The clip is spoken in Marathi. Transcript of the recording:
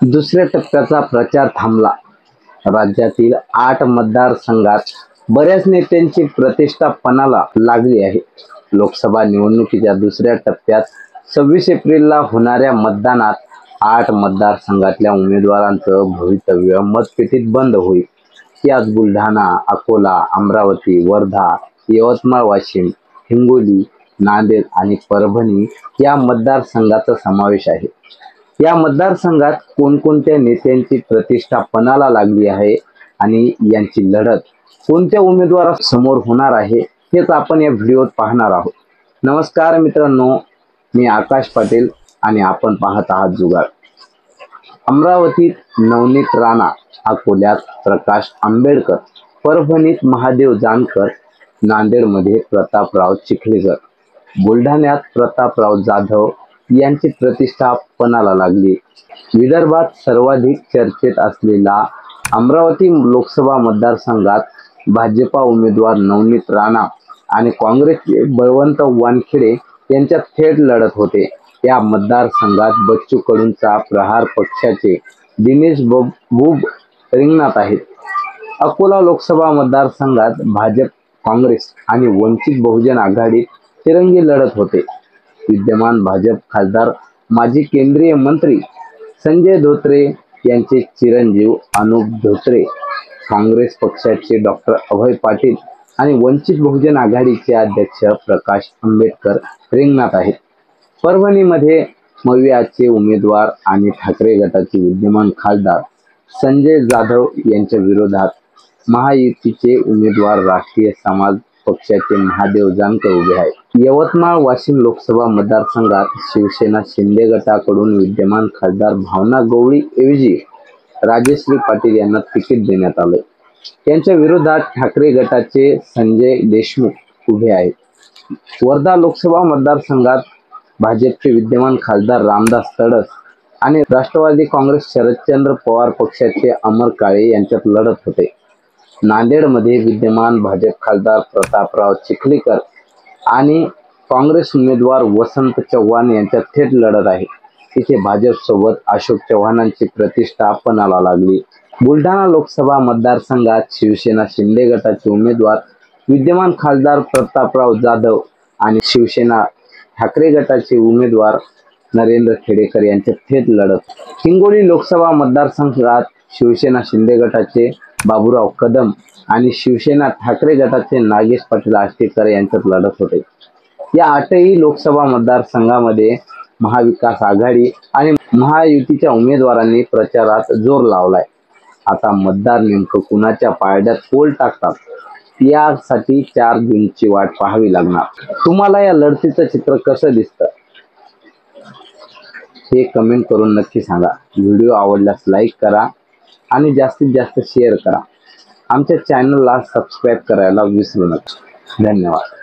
दुसऱ्या टप्प्याचा प्रचार थांबला. राज्यातील 8 मतदारसंघात बऱ्याच नेत्यांची प्रतिष्ठा पणाला लागली आहे. लोकसभा निवडणुकीच्या दुसऱ्या टप्प्यात 26 एप्रिलला होणाऱ्या मतदानात 8 मतदारसंघातल्या उमेदवारांचं भवितव्य मतपेटीत बंद होईल. यात बुलढाणा, अकोला, अमरावती, वर्धा, यवतमाळ, वाशिम, हिंगोली, नांदेड आणि परभणी या मतदारसंघाचा समावेश आहे. या मतदारसंघात कोणकोणत्या नेत्यांची प्रतिष्ठा पणाला लागली आहे आणि यांची लढत कोणत्या उमेदवारासमोर होणार आहे हेच आपण या व्हिडिओत पाहणार आहोत. नमस्कार मित्रांनो, मी आकाश पाटील आणि आपण पाहत आहात जुगाड. अमरावतीत नवनीत राणा, अकोल्यात प्रकाश आंबेडकर, परभणीत महादेव जानकर, नांदेडमध्ये प्रतापराव चिखलीकर, बुलढाण्यात प्रतापराव जाधव यांची प्रतिष्ठा पणाला लागली. विदर्भात सर्वाधिक चर्चेत असलेला अमरावती लोकसभा मतदारसंघात भाजपा उमेदवार नवनीत राणा आणि काँग्रेसचे बळवंत वानखेडे यांच्यात थेट लढत होते. या मतदारसंघात बच्चू कडूंचा प्रहार पक्षाचे दिनेश बुब रिंगणात आहेत. अकोला लोकसभा मतदारसंघात भाजप, काँग्रेस आणि वंचित बहुजन आघाडीत तिरंगी लढत होते. विद्यमान भाजप खासदार माजी केंद्रीय मंत्री संजय धोत्रे यांचे चिरंजीव अनुप धोत्रे, काँग्रेस पक्षाचे डॉक्टर अभय पाटील आणि वंचित बहुजन आघाडीचे अध्यक्ष प्रकाश आंबेडकर रिंगणात आहेत. परभणीमध्ये मविआचे उमेदवार आणि ठाकरे गटाचे विद्यमान खासदार संजय जाधव यांच्या विरोधात महायुतीचे उमेदवार राष्ट्रीय समाज पक्षाचे महादेव जानकर उभे आहेत. यवतमाळ, वाशिम लोकसभा मतदारसंघात शिवसेना शिंदे गटाकडून विद्यमान खासदार भावना गवळी ऐवजी राजश्री पाटील यांना तिकीट देण्यात आले. त्यांच्या विरोधात ठाकरे गटाचे संजय देशमुख उभे आहेत. वर्धा लोकसभा मतदारसंघात भाजपचे विद्यमान खासदार रामदास तडस आणि राष्ट्रवादी काँग्रेस शरदचंद्र पवार पक्षाचे अमर काळे यांच्यात लढत होते. नांदेडमध्ये विद्यमान भाजप खासदार प्रतापराव चिखलीकर आणि काँग्रेस उमेदवार वसंत चव्हाण यांच्यात थेट लढत आहे. तिथे भाजपसोबत अशोक चव्हाणांची प्रतिष्ठा पणाला लागली. बुलढाणा लोकसभा मतदारसंघात शिवसेना शिंदे गटाचे उमेदवार विद्यमान खासदार प्रतापराव जाधव आणि शिवसेना ठाकरे गटाचे उमेदवार नरेंद्र खेडेकर यांच्यात थेट लढत. हिंगोली लोकसभा मतदारसंघात शिवसेना शिंदे गटाचे बाबूराव कदम आणि शिवसेना ठाकरे गटाचे नागेश पाटील आष्टीकर यांच्यात लढत होते. या 8ही लोकसभा मतदारसंघामध्ये महाविकास आघाडी आणि महायुतीच्या उमेदवारांनी प्रचारात जोर लावलाय. आता मतदार नेमकं कुणाच्या पारड्यात पोल टाकतात यासाठी 4 जूनची वाट पाहावी लागणार. तुम्हाला या लढतीचं चित्र कसं दिसतं हे कमेंट करून नक्की सांगा. व्हिडिओ आवडल्यास लाईक करा आणि जास्तीत जास्त शेअर करा. आमच्या चॅनलला सबस्क्राईब करायला विसरू नका. धन्यवाद.